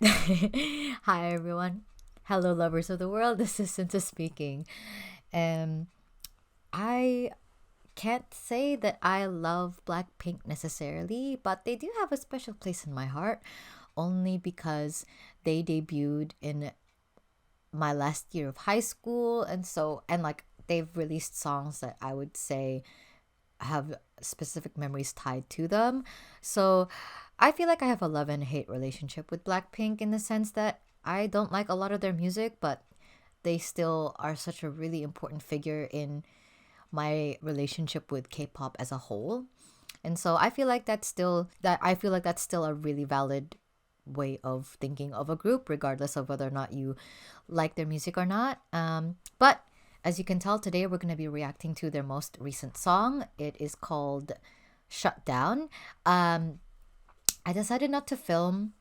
Hi everyone. Hello lovers of the world. This is Cinta speaking. Um I can't say that I love Blackpink necessarily, but they do have a special place in my heart only because they debuted in my last year of high school, and like they've released songs that I would say have specific memories tied to them. So I feel like I have a love and hate relationship with Blackpink in the sense that I don't like a lot of their music, but they still are such a really important figure in my relationship with K-pop as a whole. And so I feel like that's still a really valid way of thinking of a group, regardless of whether or not you like their music or not. But as you can tell, today we're going to be reacting to their most recent song. It is called Shut Down. I decided not to film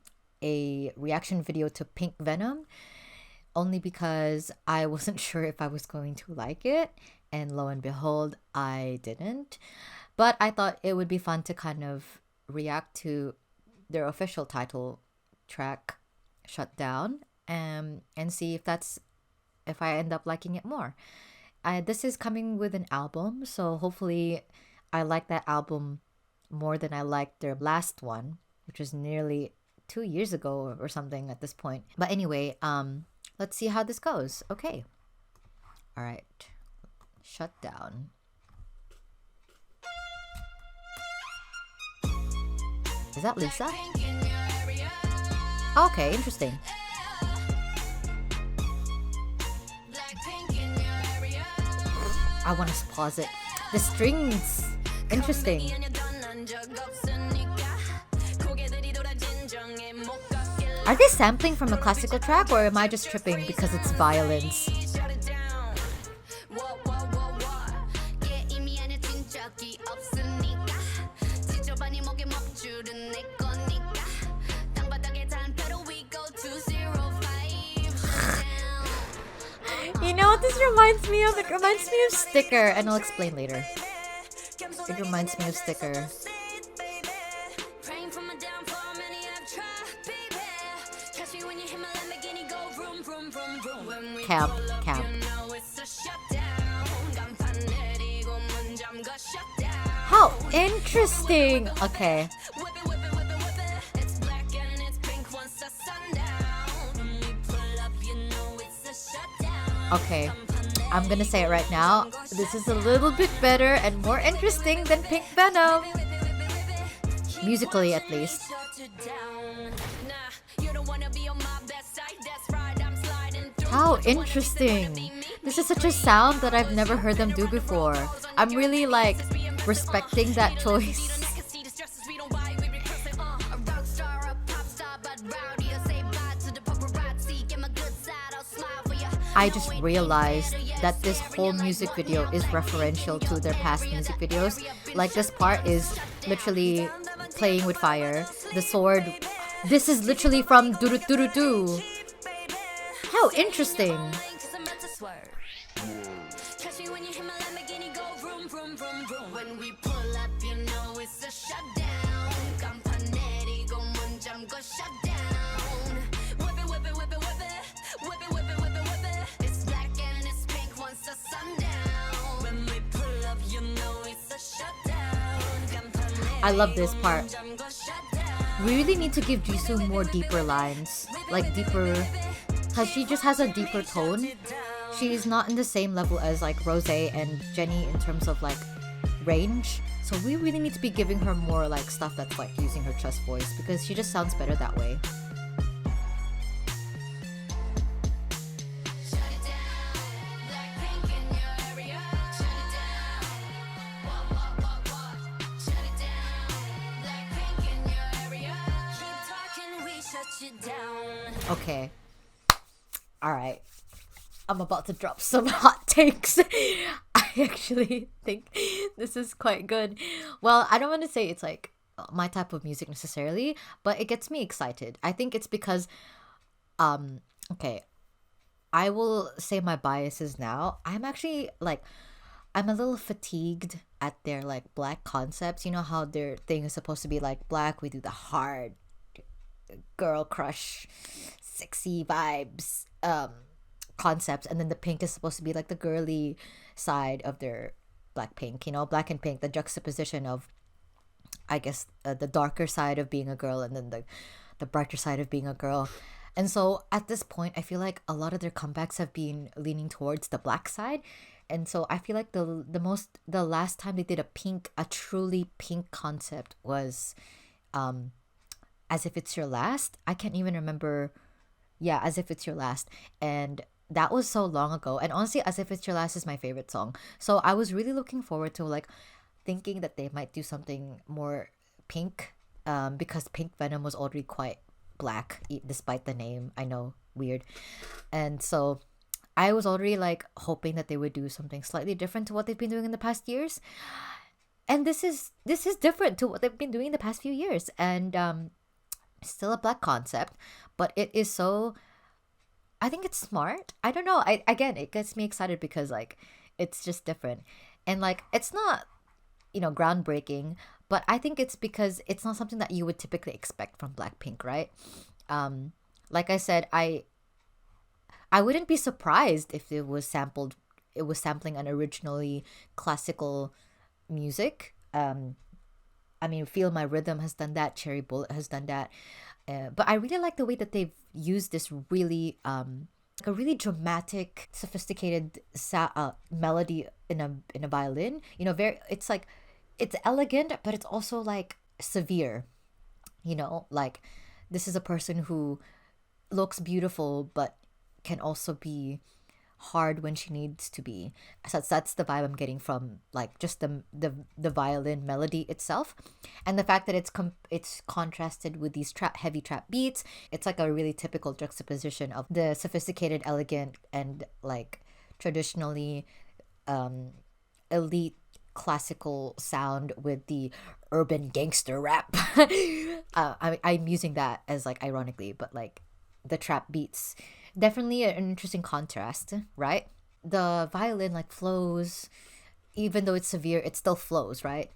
a reaction video to Pink Venom only because I wasn't sure if I was going to like it. And lo and behold, I didn't. But I thought it would be fun to kind of react to their official title track, Shut Down, and see if I end up liking it more. This is coming with an album, so hopefully I like that album more than I liked their last one, which was nearly 2 years ago or something at this point. But anyway, let's see how this goes. Okay. All right. Shut Down. Is that Lisa? Okay, interesting. I want to pause it. The strings, interesting. Are they sampling from a classical track, or am I just tripping because it's violins? You know what this reminds me of? It reminds me of Sticker, and I'll explain later. It reminds me of Sticker. Camp, camp. How interesting! Okay. Okay, I'm gonna say it right now. This is a little bit better and more interesting than Pink Venom. Musically, at least. How interesting! This is such a sound that I've never heard them do before. I'm really like respecting that choice. I just realized that this whole music video is referential to their past music videos. Like this part is literally playing with fire. The sword. This is literally from Doo Doo Doo Doo. How interesting. I love this part. We really need to give Jisoo more deeper lines. Like deeper, because she just has a deeper tone. She's not in the same level as like Rose and Jennie in terms of like range. So we really need to be giving her more like stuff that's like using her chest voice, because she just sounds better that way. Okay. All right. I'm about to drop some hot takes. I actually think this is quite good. Well, I don't want to say it's like my type of music necessarily, but it gets me excited. I think it's because okay, I will say my biases now. I'm actually like I'm a little fatigued at their like black concepts. You know how their thing is supposed to be like black, we do the hard girl crush, sexy vibes concepts, and then the pink is supposed to be like the girly side of their Blackpink. You know, black and pink, the juxtaposition of, I guess, the darker side of being a girl, and then the brighter side of being a girl. And so at this point, I feel like a lot of their comebacks have been leaning towards the black side. And so I feel like the last time they did a truly pink concept was um As If It's Your Last. I can't even remember. Yeah, As If It's Your Last. And that was so long ago. And honestly, As If It's Your Last is my favorite song. So I was really looking forward to like thinking that they might do something more pink, because Pink Venom was already quite black, despite the name. I know, weird. And so I was already like hoping that they would do something slightly different to what they've been doing in the past years. And this is different to what they've been doing in the past few years. And still a black concept, but it is so, I think it's smart. I don't know. I Again, it gets me excited because like it's just different. And like it's not, groundbreaking, but I think it's because it's not something that you would typically expect from Blackpink, right? Um like I said, I wouldn't be surprised if it was sampling an originally classical music. I mean, Feel My Rhythm has done that. Cherry Bullet has done that. But I really like the way that they've used this really, like a really dramatic, sophisticated melody in a violin. You know, very. It's like, it's elegant, but it's also like severe. You know, like this is a person who looks beautiful, but can also be hard when she needs to be. So that's the vibe I'm getting from like just the violin melody itself, and the fact that it's contrasted with these heavy trap beats. It's like a really typical juxtaposition of the sophisticated, elegant, and like traditionally elite classical sound with the urban gangster rap. I'm using that as like ironically, but like the trap beats, definitely an interesting contrast, right? The violin like flows, even though it's severe, it still flows, right?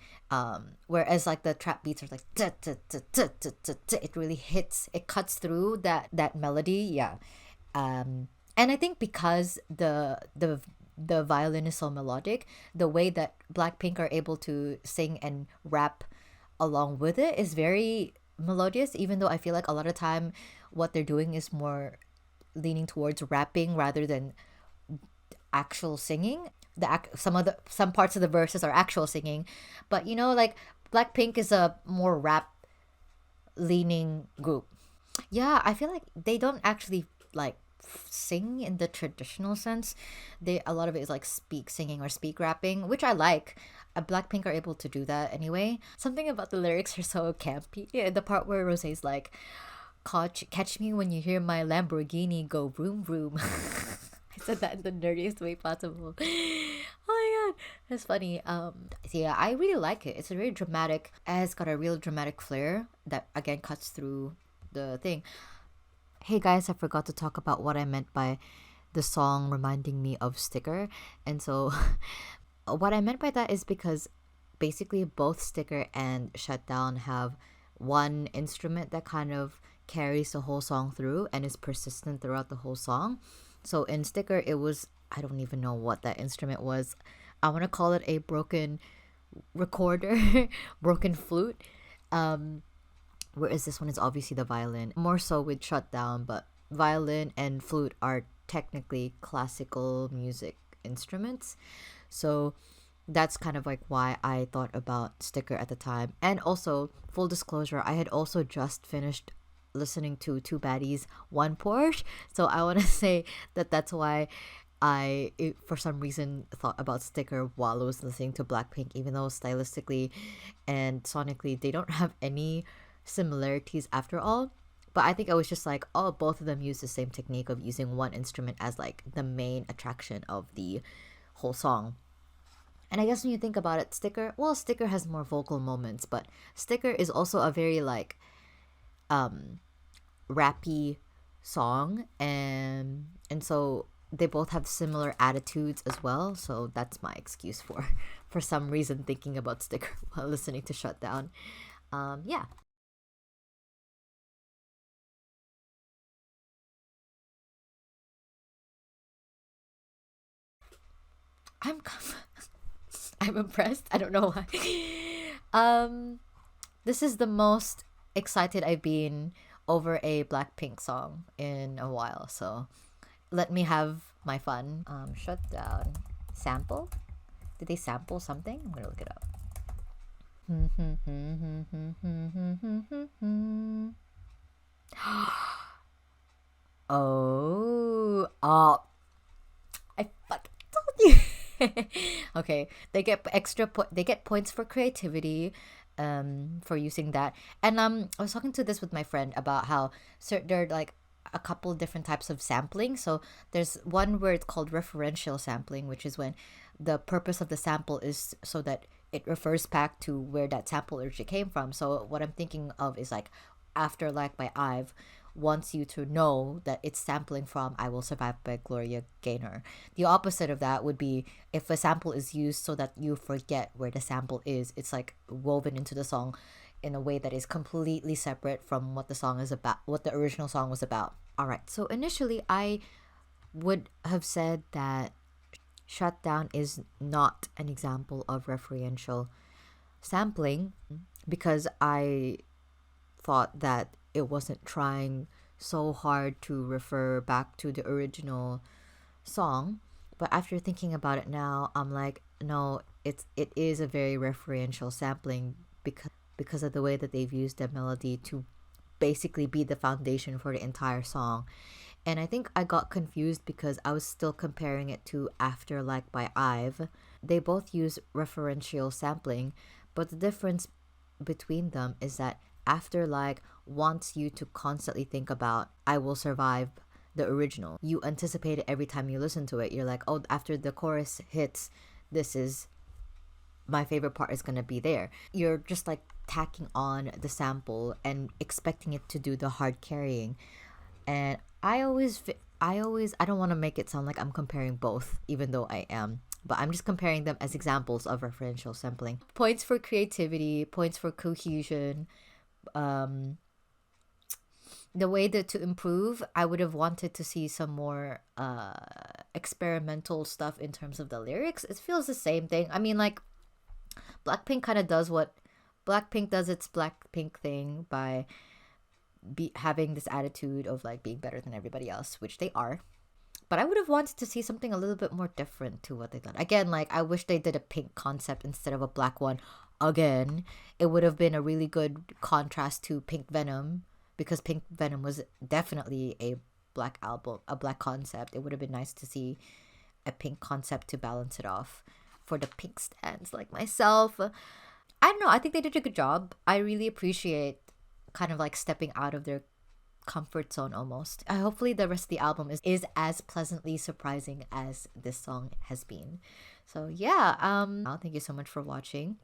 Whereas like the trap beats are like "Tuh, tuh, tuh, tuh, tuh, tuh, tuh," it really hits, it cuts through that melody, yeah. And I think because the violin is so melodic, the way that Blackpink are able to sing and rap along with it is very melodious, even though I feel like a lot of time what they're doing is more leaning towards rapping rather than actual singing. Some parts of the verses are actual singing, but like Blackpink is a more rap leaning group. Yeah, I feel like they don't actually like sing in the traditional sense. They A lot of it is like speak singing or speak rapping, which I like. Blackpink are able to do that anyway. Something about the lyrics are so campy. Yeah, the part where Rosé's like, catch me when you hear my Lamborghini go vroom vroom. I said that in the nerdiest way possible. Oh my god, that's funny. So yeah, I really like it. It's a very dramatic. It's got a real dramatic flair that again cuts through the thing. Hey guys, I forgot to talk about what I meant by the song reminding me of Sticker. And so what I meant by that is because basically both Sticker and Shutdown have one instrument that kind of carries the whole song through and is persistent throughout the whole song. So in Sticker, it was, I don't even know what that instrument was. I want to call it a broken recorder, broken flute. Whereas this one is obviously the violin, more so with Shutdown, but violin and flute are technically classical music instruments. So that's kind of like why I thought about Sticker at the time. And also, full disclosure, I had also just finished listening to Two Baddies, One Porsche. So I want to say that that's why for some reason, thought about Sticker while I was listening to Blackpink, even though stylistically and sonically, they don't have any similarities after all. But I think I was just like, oh, both of them use the same technique of using one instrument as like the main attraction of the whole song. And I guess when you think about it, Sticker has more vocal moments, but Sticker is also a very like um rappy song, and so they both have similar attitudes as well. So that's my excuse for for some reason thinking about Sticker while listening to Shutdown. Yeah. I'm I'm impressed. I don't know why. Um, this is the most excited I've been over a Blackpink song in a while. So let me have my fun. Shut down. Sample? Did they sample something? I'm gonna look it up. Oh, I fucking told you. Okay, they get they get points for creativity, for using that. And I was talking to this with my friend about how there are like a couple different types of sampling. So there's one where it's called referential sampling, which is when the purpose of the sample is so that it refers back to where that sample originally came from. So what I'm thinking of is like After Like by Ive wants you to know that it's sampling from I Will Survive by Gloria Gaynor. The opposite of that would be if a sample is used so that you forget where the sample is, it's like woven into the song in a way that is completely separate from what the song is about, what the original song was about. All right, so initially I would have said that Shutdown is not an example of referential sampling because I thought that it wasn't trying so hard to refer back to the original song. But after thinking about it now, I'm like, no, it is a very referential sampling because of the way that they've used the melody to basically be the foundation for the entire song. And I think I got confused because I was still comparing it to After Like by Ive. They both use referential sampling, but the difference between them is that After Like wants you to constantly think about I Will Survive, the original. You anticipate it every time you listen to it. You're like, oh, after the chorus hits, this is my favorite part is gonna be there. You're just like tacking on the sample and expecting it to do the hard carrying. And I don't want to make it sound like I'm comparing both, even though I am. But I'm just comparing them as examples of referential sampling. Points for creativity, points for cohesion. Um, the way that to improve, I would have wanted to see some more experimental stuff in terms of the lyrics. It feels the same thing. I mean, like Blackpink kind of does what Blackpink does its Blackpink thing by having this attitude of like being better than everybody else, which they are. But I would have wanted to see something a little bit more different to what they've done. Again, like I wish they did a pink concept instead of a black one. Again, it would have been a really good contrast to Pink Venom because Pink Venom was definitely a black album, a black concept. It would have been nice to see a pink concept to balance it off for the pink stands like myself. I don't know. I think they did a good job. I really appreciate kind of like stepping out of their comfort zone almost. Hopefully the rest of the album is as pleasantly surprising as this song has been. So yeah, thank you so much for watching.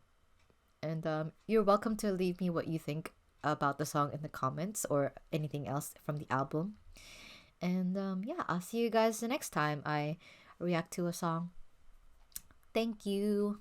And you're welcome to leave me what you think about the song in the comments or anything else from the album. And yeah, I'll see you guys the next time I react to a song. Thank you.